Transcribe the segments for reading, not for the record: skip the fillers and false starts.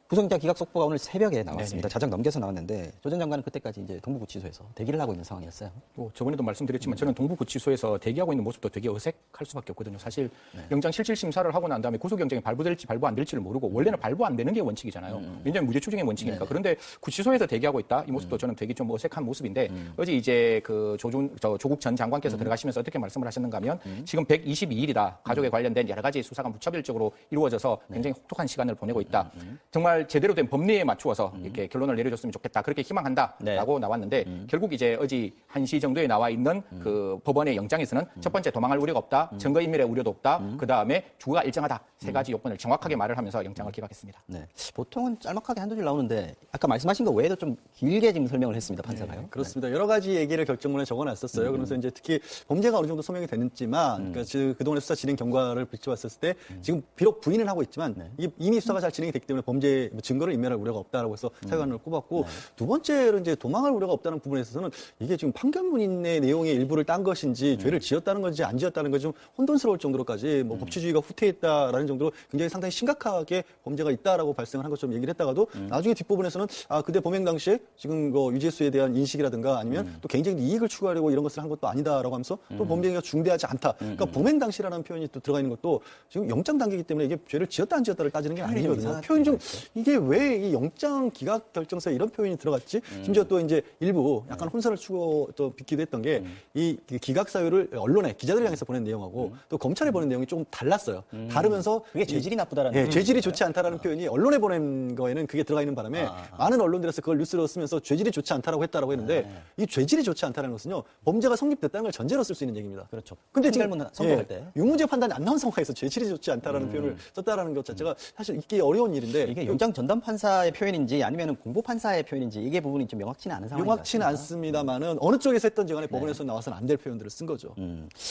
구속영장 기각 속보가 오늘 새벽에 나왔습니다. 네네. 자정 넘겨서 나왔는데 조 전 장관은 그때까지 이제 동부구치소에서 대기를 하고 있는 상황이었어요. 또 저번에도 말씀드렸지만 저는 동부구치소에서 대기하고 있는 모습도 되게 어색할 수밖에 없거든요. 사실 영장 실질 심사를 하고 난 다음에 구속영장이 발부될지 발부 안 될지를 모르고 원래는 발부 안 되는 게 원칙이잖아요. 왜냐하면 무죄 추정의 원칙이니까. 그런데 구치소에서 대기하고 있다 이 모습도 저는 되게 좀 어색한 모습인데 어제 이제 그 조국 전 장관께서 들어가시면서 어떻게 말씀을 하셨는가 하면 지금 122일이다 가족에 관련된 여러 가지 수사가 무차별적으로 이루어져서 굉장히 혹독한 시간을 보내고 있다. 정말 제대로 된 법리에 맞추어서 이렇게 결론을 내려줬으면 좋겠다. 그렇게 희망한다라고 나왔는데 결국 이제 어제 1시 정도에 나와 있는 그 법원의 영장에서는 첫 번째 도망할 우려가 없다. 증거인멸의 우려도 없다. 그다음에 주거가 일정하다. 세 가지 요건을 정확하게 말을 하면서 영장을 기각했습니다. 네. 보통은 짤막하게 한두 줄 나오는데 아까 말씀하신 거 외에도 좀 길게 지금 설명을 했습니다. 판사가요. 그렇습니다. 여러 가지 얘기를 결정문에 적어놨었어요. 그래서 이제 특히 범죄가 어느 정도 소명이 됐지만 그러니까 그동안의 수사 진행 경과를 비춰봤을 때 지금 비록 부인은 하고 있지만 이미 수사가 잘 진행이 됐기 때문에 범죄 증거를 인멸할 우려가 없다라고 해서 사유관을 꼽았고 두 번째로 이제 도망할 우려가 없다는 부분에 있어서는 이게 지금 판결문의 내용의 일부를 딴 것인지 죄를 지었다는 건지 안 지었다는 건지 좀 혼돈스러울 정도로까지 뭐 법치주의가 후퇴했다라는 정도로 굉장히 상당히 심각하게 범죄가 있다라고 발생을 한 것처럼 얘기를 했다가도 나중에 뒷부분에서는 그때 범행 당시에 지금 유죄수에 대한 인식이라든가 아니면 또 개인적인 이익을 추구하려고 이런 것을 한 것도 아니다라고 하면서 또 범죄가 중대하지 않다. 그러니까 범행 당시라는 표현이 또 들어가 있는 것도 지금 영장 단계이기 때문에 이게 죄를 지었다 안 지었다를 따지는 게 아니거든요. 표현이 좀 이게 왜 이 영장 기각 결정서에 이런 표현이 들어갔지? 심지어 또 이제 일부 약간 혼선을 추고 또 빚기도 했던 게 이 기각 사유를 언론에 기자들을 향해서 보낸 내용하고 또 검찰에 보낸 내용이 좀 달랐어요. 다르면서 그게 죄질이 나쁘다라는 죄질이 좋지 않다라는 표현이 언론에 보낸 거에는 그게 들어가 있는 바람에 많은 언론들에서 그걸 뉴스로 쓰면서 죄질이 좋지 않다라고 했다라고 했는데 이 죄질이 좋지 않다는 것은요 범죄가 성립됐다는 걸 전제로 쓸 수 있는 얘기입니다. 그렇죠. 근데 지금 판결문 선고할 때 유무죄 판단이 안 나온 상황에서 죄질이 좋지 않다라는 표현을 썼다라는 것 자체가 사실 읽기 어려운 일인데 이게 영장 전담 판사의 표현인지 아니면 공보 판사의 표현인지 이게 부분이 좀 명확치는 않은 상황인 것 명확치는 같습니다. 않습니다만은 어느 쪽에서 했던지 간에 법원에서 나와서는 안 될 표현들을 쓴 거죠.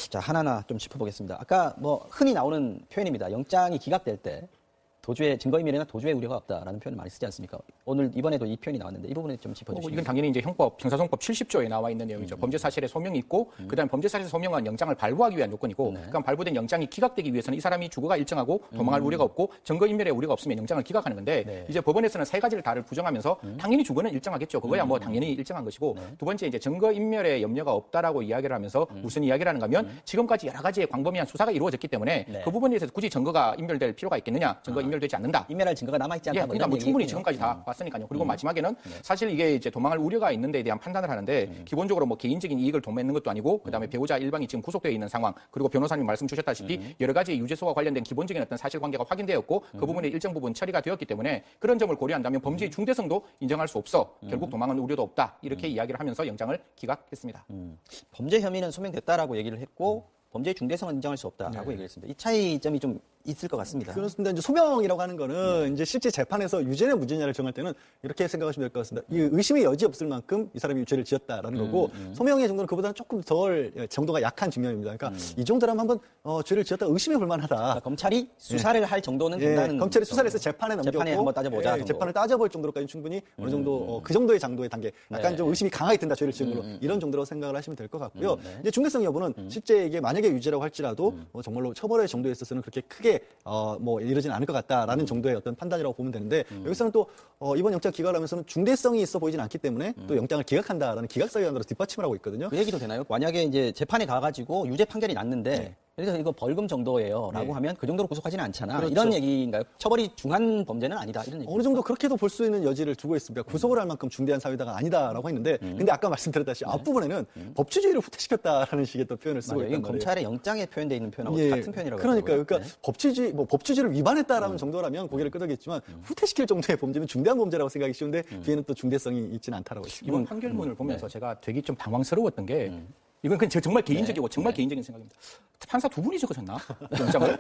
자, 하나하나 좀 짚어보겠습니다. 아까 뭐 흔히 나오는 표현입니다. 영장이 기각될 때 도주의 증거인멸이나 도주의 우려가 없다라는 표현을 많이 쓰지 않습니까? 오늘 이번에도 이 표현이 나왔는데 이 부분에 좀 짚어주시죠. 이건 당연히 이제 형사소송법 70조에 나와 있는 내용이죠. 범죄 사실의 소명이 있고 그다음에 범죄 사실의 소명은 영장을 발부하기 위한 요건이고 그러니까 발부된 영장이 기각되기 위해서는 이 사람이 주거가 일정하고 도망할 우려가 없고 증거인멸의 우려가 없으면 영장을 기각하는 건데 이제 법원에서는 세 가지를 다를 부정하면서 당연히 주거는 일정하겠죠. 그거야 뭐 당연히 일정한 것이고 두 번째 이제 증거인멸의 염려가 없다라고 이야기를 하면서 무슨 이야기를 하는가 하면 지금까지 여러 가지의 광범위한 수사가 이루어졌기 때문에 그 부분에 대해서 굳이 증거가 인멸될 필요가 있겠느냐. 증거 인멸되지 않는다. 인멸할 증거가 남아있지 않다. 그러니까 뭐 충분히 지금까지 다 봤으니까요. 그리고 마지막에는 사실 이게 이제 도망할 우려가 있는 데에 대한 판단을 하는데 기본적으로 뭐 개인적인 이익을 도모했는 것도 아니고 그다음에 배우자 일방이 지금 구속되어 있는 상황 그리고 변호사님 말씀 주셨다시피 여러 가지 유죄소와 관련된 기본적인 어떤 사실관계가 확인되었고 그 부분에 일정 부분 처리가 되었기 때문에 그런 점을 고려한다면 범죄의 중대성도 인정할 수 없어. 결국 도망은 우려도 없다. 이렇게 이야기를 하면서 영장을 기각했습니다. 범죄 혐의는 소명됐다라고 얘기를 했고 범죄의 중대성은 인정할 수 없다라고 얘기를 했습니다. 이 차이점이 좀 있을 것 같습니다. 그렇습니다. 이제 소명이라고 하는 거는 이제 실제 재판에서 유죄냐 무죄냐를 정할 때는 이렇게 생각하시면 될 것 같습니다. 이 의심의 여지 없을 만큼 이 사람이 죄를 지었다라는 거고 소명의 정도는 그보다는 조금 덜 정도가 약한 측면입니다. 그러니까 이 정도라면 한번 죄를 지었다 의심해 볼 만하다. 그러니까 검찰이 수사를 할 정도는 된다는 검찰이 거죠. 수사를 해서 재판에 넘겼고 재판에 한번 따져보자. 정도. 재판을 따져볼 정도로까지 충분히 어느 정도 그 정도의 장도의 단계 약간 좀 의심이 강하게 든다 죄를 지은 걸로 이런 정도로 생각을 하시면 될 것 같고요. 이제 중대성 여부는 실제 이게 만약에 유죄라고 할지라도 정말로 처벌의 정도에 있어서는 그렇게 크게 뭐 이러진 않을 것 같다라는 정도의 어떤 판단이라고 보면 되는데 여기서는 또 이번 영장 기각을 하면서는 중대성이 있어 보이진 않기 때문에 또 영장을 기각한다라는 기각사유안으로 뒷받침을 하고 있거든요. 그 얘기도 되나요? 만약에 이제 재판에 가가지고 유죄 판결이 났는데 그래서 이거 벌금 정도예요라고 하면 그 정도로 구속하지는 않잖아. 그렇죠. 이런 얘기인가요? 처벌이 중한 범죄는 아니다. 이런 얘기. 어느 정도 그렇게도 볼 수 있는 여지를 두고 있습니다. 구속을 할 만큼 중대한 사유다가 아니다라고 했는데 근데 아까 말씀드렸다시피 앞부분에는 법치주의를 후퇴시켰다라는 식의 또 표현을 쓰고 맞아요. 있단 이건 말이에요. 검찰의 영장에 표현되어 있는 표현하고 같은 표현이라고 그러니까요. 하더라고요. 그러니까 법치주의를 위반했다라는 정도라면 고개를 끄덕이겠지만 후퇴시킬 정도의 범죄면 중대한 범죄라고 생각이 쉬운데 뒤에는 또 중대성이 있지는 않다라고 했습니다. 이번 판결문을 보면서 제가 되게 좀 당황스러웠던 게 이건 그냥 정말 개인적이고 정말 개인적인 생각입니다. 판사 두 분이 적으셨나? 영장을?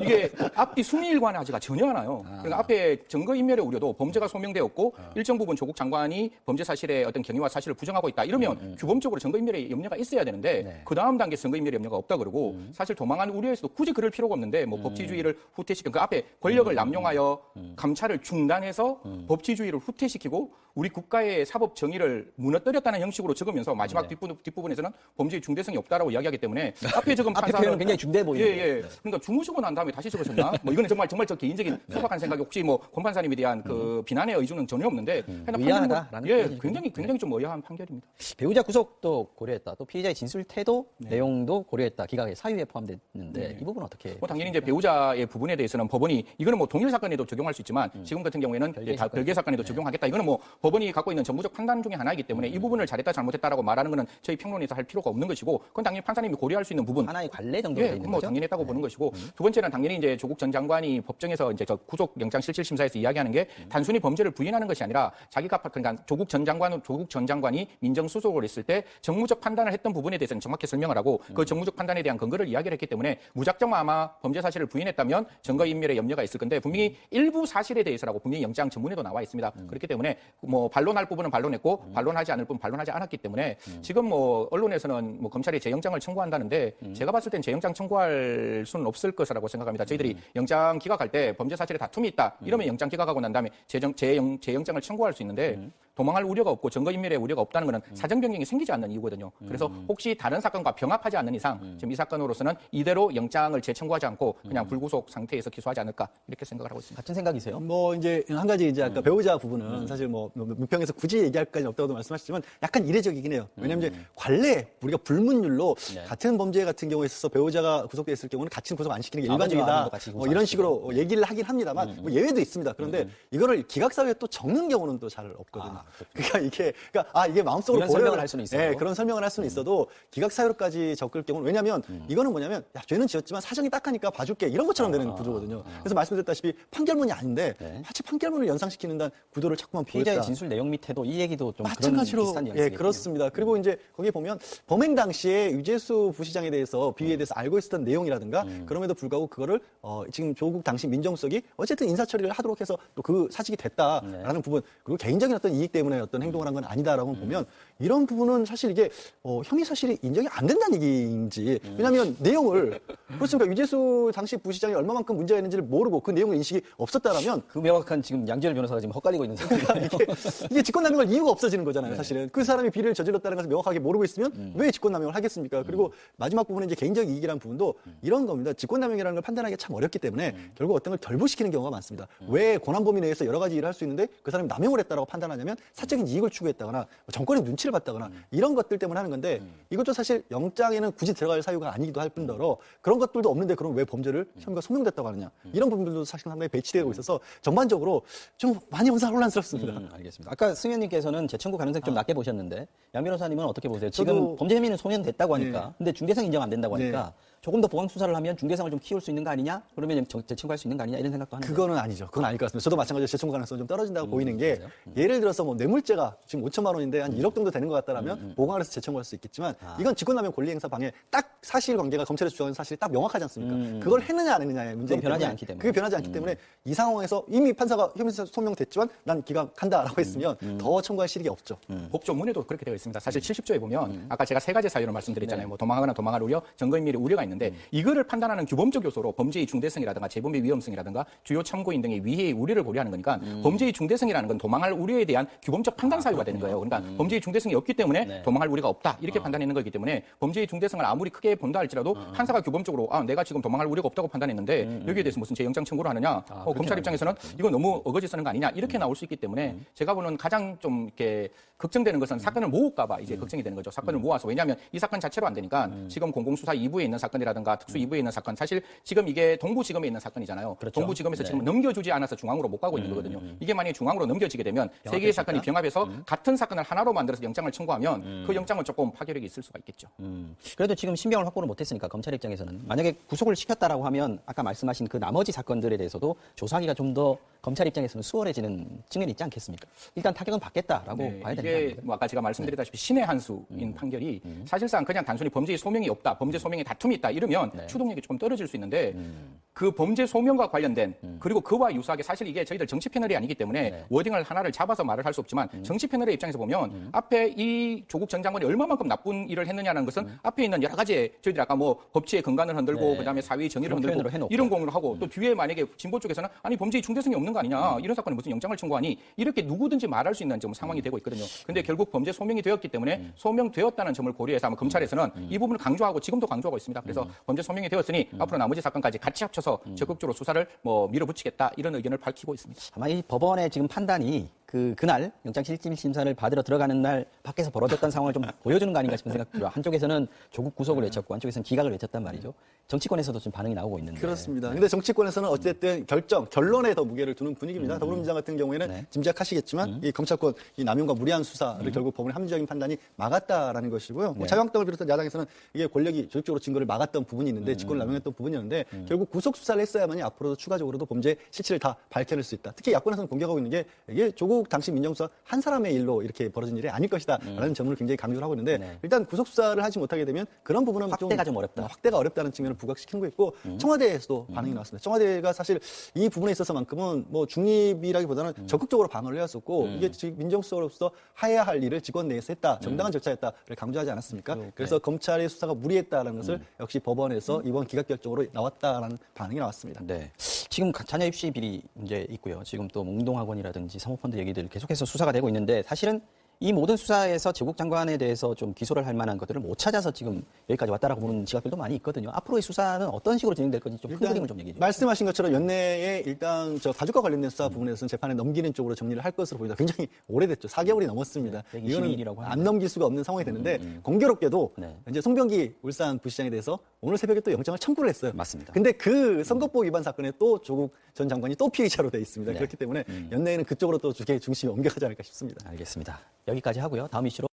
이게 앞뒤 순위일관하지가 전혀 않아요. 그러니까 앞에 증거인멸의 우려도 범죄가 소명되었고 일정 부분 조국 장관이 범죄 사실의 어떤 경위와 사실을 부정하고 있다. 이러면 규범적으로 증거인멸의 염려가 있어야 되는데 그 다음 단계 증거인멸의 염려가 없다 그러고 사실 도망한 우려에서도 굳이 그럴 필요가 없는데 뭐 법치주의를 후퇴시키고 그 앞에 권력을 남용하여 감찰을 중단해서 법치주의를 후퇴시키고 우리 국가의 사법 정의를 무너뜨렸다는 형식으로 적으면서 마지막 뒷부분에서는 범죄의 중대성이 없다라고 이야기하기 때문에 앞에 지금 앞에 표현은 굉장히 중대해 보이는데. 예. 그러니까 주무시고 난 다음에 다시 적으셨나? 뭐 이거는 정말 저 개인적인 소박한 생각이 혹시 뭐 권 판사님에 대한 그 비난의 의중은 전혀 없는데 의아하다라는 예, 표현이군요. 굉장히 좀 의아한 판결입니다. 배우자 구속도 고려했다. 또 피의자의 진술 태도 내용도 고려했다. 기각의 사유에 포함됐는데 이 부분은 어떻게? 뭐 당연히 이제 배우자의 부분에 대해서는 법원이 이거는 뭐 동일 사건에도 적용할 수 있지만 지금 같은 경우에는 별개의 다 별개 사건에도 적용하겠다. 이거는 뭐 법원이 갖고 있는 정부적 판단 중에 하나이기 때문에 이 부분을 잘했다 잘못했다라고 말하는 거는 저희 평론에서 할 필요가 없는 것이고 그건 당연히 판사님이 고려할 수 있는 부분. 하나의 관례 정도로 돼 예, 있는 뭐 거죠. 당연히 했다고 보는 것이고 두 번째는 당연히 이제 조국 전 장관이 법정에서 이제 저 구속 영장 실질 심사에서 이야기하는 게 단순히 범죄를 부인하는 것이 아니라 자기가 그러니까 조국 전 장관이 민정수석을 했을 때 정무적 판단을 했던 부분에 대해서는 정확히 설명을 하고 그 정무적 판단에 대한 근거를 이야기를 했기 때문에 무작정 아마 범죄 사실을 부인했다면 증거인멸의 염려가 있을 건데 분명히 일부 사실에 대해서라고 분명히 영장 전문에도 나와 있습니다. 그렇기 때문에 뭐 반론할 부분은 반론했고 반론하지 않을 부분 반론하지 않았기 때문에 지금 뭐 언론에서는 뭐 검찰이 재영장을 청구한다는데 제가 봤을 땐 재영장 청구할 수는 없을 것이라고 생각합니다. 저희들이 영장 기각할 때 범죄 사실에 다툼이 있다 이러면 영장 기각하고 난 다음에 재영장을 청구할 수 있는데 도망할 우려가 없고 증거인멸의 우려가 없다는 것은 사정 변경이 생기지 않는 이유거든요. 그래서 혹시 다른 사건과 병합하지 않는 이상 지금 이 사건으로서는 이대로 영장을 재청구하지 않고 그냥 불구속 상태에서 기소하지 않을까 이렇게 생각을 하고 있습니다. 같은 생각이세요? 뭐 이제 한 가지 이제 아까 배우자 부분은 사실 뭐 문평에서 굳이 얘기할 까지 없다고도 말씀하셨지만 약간 이례적이긴 해요. 왜냐하면 이제 관례 우리가 불문율로 같은 범죄 같은 경우에 있어서 배우자가 구속됐을 경우는 같이 구속 안 시키는 게 아버지와 일반적이다. 아들도 같이 구속 뭐 안 이런 시키고. 식으로 얘기를 하긴 합니다만 뭐 예외도 있습니다. 그런데 이거를 기각사유에 또 적는 경우는 또 잘 없거든요. 그러니까 이게 마음속으로 그런 설명을 할 수는 있어도. 네, 그런 설명을 할 수는 있어도 기각사유로까지 적을 경우는 왜냐하면 이거는 뭐냐면 야 죄는 지었지만 사정이 딱하니까 봐줄게 이런 것처럼 되는 구조거든요. 그래서 말씀드렸다시피 판결문이 아닌데 마치 판결문을 연상시키는 구도를 자꾸만 피의자의 보였다. 진술 내용 및 태도 이 얘기도 좀 마찬가지로 그런 비슷한 예 뉘앙스겠군요. 그렇습니다. 그리고 이제 거기에 보면 범행 당시에 유재수 부시장에 대해서 비위에 대해서 알고 있었던 내용이라든가 그럼에도 불구하고 그거를 지금 조국 당시 민정수석이 어쨌든 인사 처리를 하도록 해서 또 그 사직이 됐다라는 부분 그리고 개인적인 어떤 이익 때문에 어떤 행동을 한 건 아니다라고 보면 이런 부분은 사실 이게 혐의 사실이 인정이 안 된다는 얘기인지 왜냐하면 내용을 그렇습니까 유재수 당시 부시장이 얼마만큼 문제가 있는지를 모르고 그 내용의 인식이 없었다라면 그 명확한 지금 양지열 변호사가 지금 헛갈리고 있는 상태예요. 이게 직권남용할 이유가 없어지는 거잖아요, 사실은. 그 사람이 비리를 저질렀다는 것을 명확하게 모르고 있으면 왜 직권남용을 하겠습니까? 그리고 마지막 부분은 이제 개인적 이익이라는 부분도 이런 겁니다. 직권남용이라는 걸 판단하기가 참 어렵기 때문에 결국 어떤 걸 결부시키는 경우가 많습니다. 왜 권한 범위 내에서 여러 가지 일을 할 수 있는데 그 사람이 남용을 했다라고 판단하냐면 사적인 이익을 추구했다거나 정권의 눈치를 봤다거나 이런 것들 때문에 하는 건데 이것도 사실 영장에는 굳이 들어갈 사유가 아니기도 할 뿐더러 그런 것들도 없는데 그럼 왜 범죄를 혐의가 소명됐다고 하느냐 이런 부분들도 사실 상당히 배치되고 있어서 전반적으로 좀 많이 혼란스럽습니다. 알겠습니다. 아까 승현님께서는 재청구 가능성 좀 낮게 보셨는데 양 변호사님은 어떻게 보세요? 저도- 지금 범죄 혐의는 소명됐다고 하니까 근데 중대성 인정 안 된다고 하니까 조금 더 보강 수사를 하면 중대성을 좀 키울 수 있는 거 아니냐? 그러면 재청구할 수 있는 거 아니냐? 이런 생각도 하는데. 그거는 아니죠. 그건 아닐 것 같습니다. 저도 마찬가지로 재청구 가능성이 좀 떨어진다고 보이는 게 예를 들어서 뭐 뇌물죄가 지금 5천만 원인데 한 1억 정도 되는 것 같다라면 보강을 해서 재청구할 수 있겠지만 이건 직권남용 권리행사 방해 딱 사실관계가 검찰에서 주장하는 사실이 딱 명확하지 않습니까? 그걸 했느냐 안 했느냐의 문제이기 변하지 때문에 않기 때문에. 그게 변하지 않기 때문에 이 상황에서 이미 판사가 혐의 소명됐지만 난 기각한다라고 했으면 더 청구할 실익이 없죠. 법조문에도 그렇게 되어 있습니다. 사실 70조에 보면 아까 제가 세 가지 사유를 말씀드렸잖아요. 뭐 도망하거나 도망할 우려, 증거인멸의 우려가 있는데 이거를 판단하는 규범적 요소로 범죄의 중대성이라든가 재범의 위험성이라든가 주요 참고인 등의 위해의 우려를 고려하는 거니까 범죄의 중대성이라는 건 도망할 우려에 대한 규범적 판단 사유가 되는 거예요. 그러니까 범죄의 중대성이 없기 때문에 도망할 우려가 없다 이렇게 판단하는 거기 때문에 범죄의 중대성을 아무리 크게 본다 할지라도 판사가 규범적으로 내가 지금 도망할 우려가 없다고 판단했는데 여기에 대해서 무슨 재영장 청구를 하느냐 검찰 입장에서는 이거 너무 어거지 쓰는 거 아니냐 이렇게 나올 수 있기 때문에 제가 보는 가장 좀 이렇게 걱정되는 것은 사건을 모을까봐 이제 걱정이 되는 거죠. 사건을 모아서 왜냐하면 이 사건 자체로 안 되니까 지금 공공수사 2부에 있는 사건이라든가 특수 2부에 있는 사건 사실 지금 이게 동부지검에 있는 사건이잖아요. 그렇죠. 동부지검에서 지금 넘겨주지 않아서 중앙으로 못 가고 있는 거거든요. 이게 만약에 중앙으로 넘겨지게 되면 세 개의 사건이 병합해서 같은 사건을 하나로 만들어서 영장을 청구하면 그 영장은 조금 파괴력이 있을 수가 있겠죠. 그래도 지금 신병을 확보를 못했으니까 검찰 입장에서는 만약에 구속을 시켰다라고 하면 아까 말씀하신 그 나머지 사건들에 대해서도 조사하기가 좀 더 검찰 입장에서는 수월해지는 측면이 있지 않겠습니까? 일단 타격은 받겠다라고 봐야 되는 거 이게 아닙니까? 뭐 아까 제가 말씀드렸다시피 신의 한 수인 판결이 사실상 그냥 단순히 범죄의 소명이 없다, 범죄 소명의 다툼이 있다 이러면 추동력이 조금 떨어질 수 있는데 그 범죄 소명과 관련된 그리고 그와 유사하게 사실 이게 저희들 정치 패널이 아니기 때문에 네. 워딩을 하나를 잡아서 말을 할 수 없지만 정치 패널의 입장에서 보면 앞에 이 조국 전 장관이 얼마만큼 나쁜 일을 했느냐는 것은 앞에 있는 여러 가지 저희들이 아까 뭐 법치의 근간을 흔들고 네. 그다음에 사회의 정의를 그런 표현으로 흔들고 해놓고. 이런 공을 하고 또 뒤에 만약에 진보 쪽에서는 아니 범죄의 중대성이 없는 거 아니냐 이런 사건에 무슨 영장을 청구하니 이렇게 누구든지 말할 수 있는 지금 상황이 되고 있거든요. 근데 결국 범죄 소명이 되었기 때문에 소명되었다는 점을 고려해서 아마 검찰에서는 이 부분을 강조하고 지금도 강조하고 있습니다. 그래서 범죄 소명이 되었으니 앞으로 나머지 사건까지 같이 합쳐서 적극적으로 수사를 뭐 밀어붙이겠다 이런 의견을 밝히고 있습니다. 아마 이 법원의 지금 판단이 그날 영장실질심사를 받으러 들어가는 날 밖에서 벌어졌던 상황을 좀 보여주는 거 아닌가 싶은 생각이 들어요. 한쪽에서는 조국 구속을 외쳤고 한쪽에서는 기각을 외쳤단 말이죠. 정치권에서도 좀 반응이 나오고 있는데. 그렇습니다. 근데 정치권에서는 어쨌든 결론에 더 무게를 두는 분위기입니다. 더불어민주당 같은 경우에는 네. 짐작하시겠지만 이 검찰권 이 남용과 무리한 수사를 결국 법원의 합리적인 판단이 막았다라는 것이고요. 뭐 네. 자유한국당을 비롯한 야당에서는 이게 권력이 조직적으로 증거를 막았던 부분이 있는데 직권을 남용했던 부분이었는데 결국 구속 수사를 했어야만이 앞으로도 추가적으로도 범죄 실체를 다 밝혀낼 수 있다. 특히 야권에서는 공격하고 있는 게 이게 조국 당시 민정수사 한 사람의 일로 이렇게 벌어진 일이 아닐 것이다라는 점을 굉장히 강조를 하고 있는데 네. 일단 구속 수사를 하지 못하게 되면 그런 부분은 확대가 좀 어렵다. 확대가 어렵다는 측면을 부각시키는 거 있고 청와대에서도 반응이 나왔습니다. 청와대가 사실 이 부분에 있어서만큼은 뭐 중립이라기보다는 적극적으로 방어를 해왔었고 이게 지금 민정수석으로서 해야 할 일을 직원 내에서 했다, 정당한 절차였다를 강조하지 않았습니까? 그래서 검찰의 수사가 무리했다라는 것을 역시 법원에서 이번 기각 결정으로 나왔다라는 반응이 나왔습니다. 네. 지금 자녀 입시 비리 문제 있고요. 지금 또 몽동학원이라든지 사모펀드 얘기들 계속해서 수사가 되고 있는데 사실은 이 모든 수사에서 조국 장관에 대해서 좀 기소를 할 만한 것들을 못 찾아서 지금 여기까지 왔다라고 보는 지각들도 많이 있거든요. 앞으로의 수사는 어떤 식으로 진행될 건지 좀 큰 그림을 좀 얘기해 주세요. 말씀하신 것처럼 연내에 일단 저 가족과 관련된 수사 부분에서는 재판에 넘기는 쪽으로 정리를 할 것으로 보입니다. 굉장히 오래됐죠. 4개월이 넘었습니다. 네, 이거는 122일이라고 안 넘길 수가 없는 상황이 되는데 공교롭게도 네. 이제 송병기 울산 부시장에 대해서 오늘 새벽에 또 영장을 청구를 했어요. 맞습니다. 근데 그 선거법 위반 사건에 또 조국 전 장관이 또 피의자로 돼 있습니다. 네. 그렇기 때문에 연내에는 그쪽으로 또 중심이 옮겨가지 않을까 싶습니다. 알겠습니다. 여기까지 하고요. 다음 이슈로.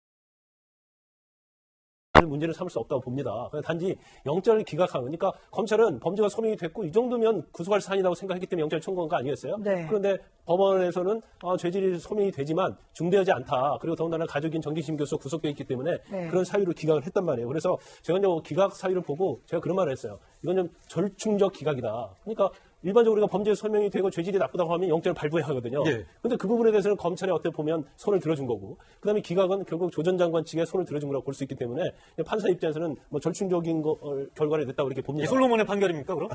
문제를 삼을 수 없다고 봅니다. 단지 영장을 기각한 그러니까 검찰은 범죄가 소명이 됐고 이 정도면 구속할 사안이라고 생각했기 때문에 영장을 청구한 거 아니겠어요? 네. 그런데 법원에서는 죄질이 소명이 되지만 중대하지 않다. 그리고 더군다나 가족인 정진심 교수 구속돼 있기 때문에 네. 그런 사유로 기각을 했단 말이에요. 그래서 제가 이제 기각 사유를 보고 제가 그런 말을 했어요. 이건 좀 절충적 기각이다. 그러니까 일반적으로 우리가 범죄 소명이 되고 죄질이 나쁘다고 하면 영장을 발부해야 하거든요. 그런데 그 부분에 대해서는 검찰이 어떻게 보면 손을 들어준 거고, 그다음에 기각은 결국 조 전 장관 측에 손을 들어준 거라고 볼 수 있기 때문에 판사 입장에서는 뭐 절충적인 결과를 냈다고 이렇게 봅니다. 솔로몬의 판결입니까, 그럼?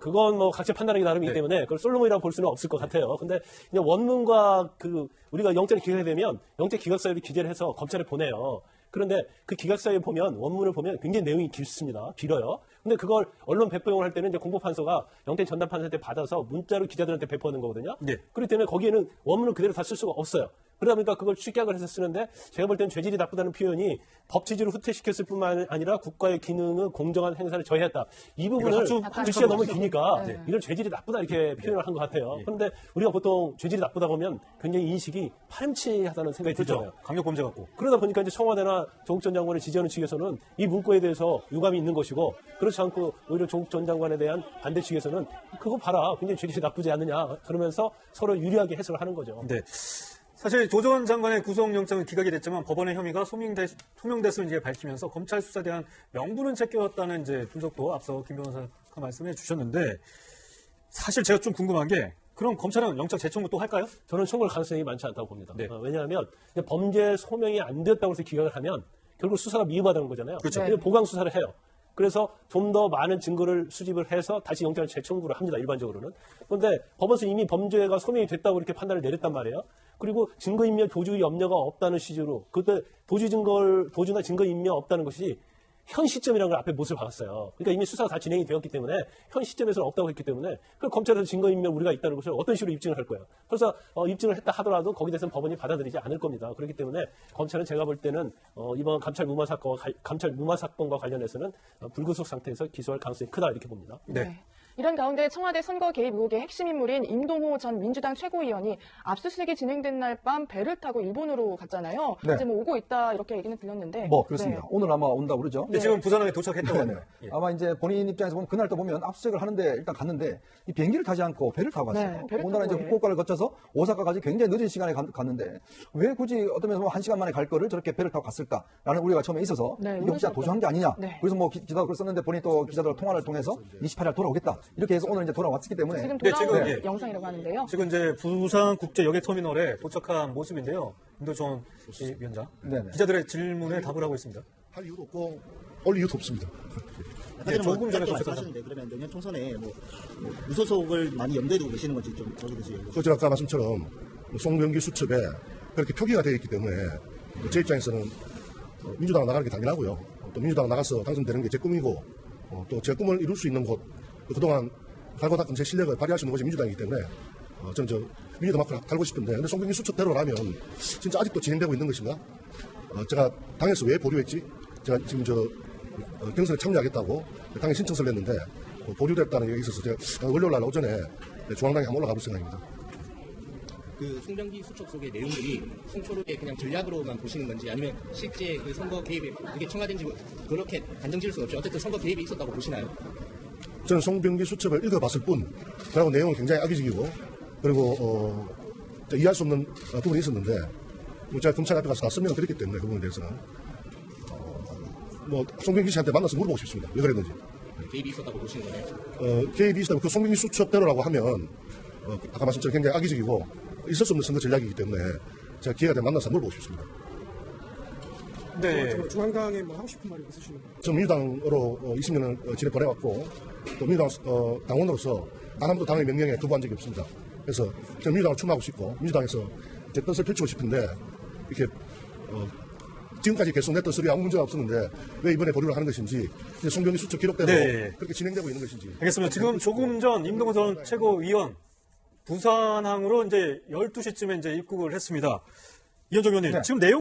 그건 뭐 각자 판단하기 나름이기 때문에 그걸 솔로몬이라고 볼 수는 없을 것 같아요. 근데 그냥 원문과 우리가 영장을 기각하게 되면 영장 기각 사유를 기재를 해서 검찰에 보내요. 그런데 그 기각 사유에 보면 원문을 보면 굉장히 내용이 길어요. 근데 그걸 언론 배포용을 할 때는 이제 공보판서가 영장 전담 판사한테 받아서 문자로 기자들한테 배포하는 거거든요. 네. 그렇기 때문에 거기에는 원문을 그대로 다 쓸 수가 없어요. 그러다 보니까 그걸 취약을 해서 쓰는데 제가 볼 때는 죄질이 나쁘다는 표현이 법 취지를 후퇴시켰을 뿐만 아니라 국가의 기능을 공정한 행사를 저해했다. 이 부분을 글씨가 너무 기니까 이걸 죄질이 나쁘다 이렇게 표현을 한 것 같아요. 그런데 우리가 보통 죄질이 나쁘다고 하면 굉장히 인식이 파렴치하다는 생각이 들잖아요. 강력 범죄 같고. 그러다 보니까 이제 청와대나 조국 전 장관을 지지하는 측에서는 이 문구에 대해서 유감이 있는 것이고 그렇지 않고 오히려 조국 전 장관에 대한 반대 측에서는 그거 봐라 굉장히 죄질이 나쁘지 않느냐 그러면서 서로 유리하게 해석을 하는 거죠. 네. 사실 조 전 장관의 구속영장은 기각이 됐지만 법원의 혐의가 소명됐음을 이제 밝히면서 검찰 수사에 대한 명분은 제껴왔다는 이제 분석도 앞서 김 변호사가 말씀해 주셨는데 사실 제가 좀 궁금한 게 그럼 검찰은 영장 재청구 또 할까요? 저는 청구할 가능성이 많지 않다고 봅니다. 네. 왜냐하면 범죄 소명이 안 되었다고 해서 기각을 하면 결국 수사가 미흡하다는 거잖아요. 그렇죠. 그래서 보강 수사를 해요. 그래서 좀 더 많은 증거를 수집을 해서 다시 영장을 재청구를 합니다. 일반적으로는. 그런데 법원에서 이미 범죄가 소명이 됐다고 이렇게 판단을 내렸단 말이에요. 그리고 증거인멸 도주 염려가 없다는 시주로 그때 도주나 증거인멸 없다는 것이 현 시점이라는 걸 앞에 못을 박았어요. 그러니까 이미 수사가 다 진행이 되었기 때문에 현 시점에서는 없다고 했기 때문에 그 검찰에서 증거인멸 우리가 있다는 것을 어떤 식으로 입증을 할 거예요. 그래서 입증을 했다 하더라도 거기에 대해서는 법원이 받아들이지 않을 겁니다. 그렇기 때문에 검찰은 제가 볼 때는 이번 감찰 무마 사건과 관련해서는 불구속 상태에서 기소할 가능성이 크다 이렇게 봅니다. 네. 이런 가운데 청와대 선거 개입 의혹의 핵심 인물인 임동호 전 민주당 최고위원이 압수수색이 진행된 날 밤 배를 타고 일본으로 갔잖아요. 네. 이제 뭐 오고 있다 이렇게 얘기는 들렸는데. 뭐 그렇습니다. 네. 오늘 아마 온다고 그러죠. 근데 지금 부산항에 도착했다고 네. 하네요. 예. 아마 이제 본인 입장에서 보면 그날 또 보면 압수수색을 하는데 일단 갔는데 이 비행기를 타지 않고 배를 타고 갔어요. 네, 배를 오늘은 이제 타고, 예. 후쿠오카를 거쳐서 오사카까지 굉장히 늦은 시간에 갔는데 왜 굳이 어떤 면에서 1시간 만에 갈 거를 저렇게 배를 타고 갔을까라는 우려가 처음에 있어서 네, 이게 혹시 도주한 게 아니냐. 네. 그래서 뭐 기자도 그걸 썼는데 본인이 또 기자들 통화를 통해서 28일 돌아오겠다. 이렇게 해서 오늘 이제 돌아왔기 때문에 지금 네, 돌아온 지금, 영상이라고 하는데요. 지금 이제 부산 국제 여객터미널에 도착한 모습인데요. 임도정 위원장. 네네. 기자들의 질문에 답을 하고 있습니다. 할 이유도 없고 올 이유도 없습니다. 네, 조금 전에 말씀하셨는데 그러면 내년 총선에 뭐 무소속을 많이 염두에 두고 계시는 건지 좀 거기에 대해서 얘기해 그 제가 아까 말씀처럼 송병기 수첩에 그렇게 표기가 되어 있기 때문에 제 입장에서는 민주당 나가는 게 당연하고요. 또 민주당 나가서 당선되는 게 제 꿈이고 또 제 꿈을 이룰 수 있는 곳 그동안 갈고 닦은 제 실력을 발휘할 수 있는 곳이 민주당이기 때문에 저는 민주당 앞으로 갈고 싶은데 근데 송병기 수첩대로라면 진짜 아직도 진행되고 있는 것인가? 제가 당에서 왜 보류했지? 제가 지금 경선에 참여하겠다고 당에 신청서를 냈는데 보류됐다는 얘기가 있어서 제가 월요일 날 오전에 중앙당에 한번 올라가 볼 생각입니다. 그 송병기 수첩 속의 내용들이 송초로의 그냥 전략으로만 보시는 건지 아니면 실제 그 선거 개입이 그게 청와대인지 그렇게 단정 지을 수는 없죠. 어쨌든 선거 개입이 있었다고 보시나요? 저는 송병기 수첩을 읽어봤을 뿐 그리고 내용은 굉장히 악의적이고 그리고 이해할 수 없는 부분이 있었는데 제가 검찰 앞에 가서 다 설명을 드렸기 때문에 그 부분에 대해서는 송병기 씨한테 만나서 물어보고 싶습니다. 왜 그랬는지. 개입이 있었다고 보시는 거네요. 개입이 있었다고 그 송병기 수첩대로라고 하면 아까 말씀처럼 굉장히 악의적이고 있을 수 없는 선거 전략이기 때문에 제가 기회가 되면 만나서 물어보고 싶습니다. 네. 중앙당에 뭐 하고 싶은 말이 있으시는 거예요? 저 민주당으로 20년을 지내 보내왔고 또 민주당 당원으로서 단 한 번도 당의 명령에 거부한 적이 없습니다. 그래서 저는 민주당을 출마하고 싶고 민주당에서 제 뜻을 펼치고 싶은데 이렇게 지금까지 계속 냈던 소리 아무 문제가 없었는데 왜 이번에 보류를 하는 것인지 송병기 수첩 기록대로 네. 그렇게 진행되고 있는 것인지. 알겠습니다. 지금 조금 전 임동훈 전 최고위원 부산항으로 이제 12시쯤에 이제 입국을 했습니다. 이현정 의원님, 네. 지금 내용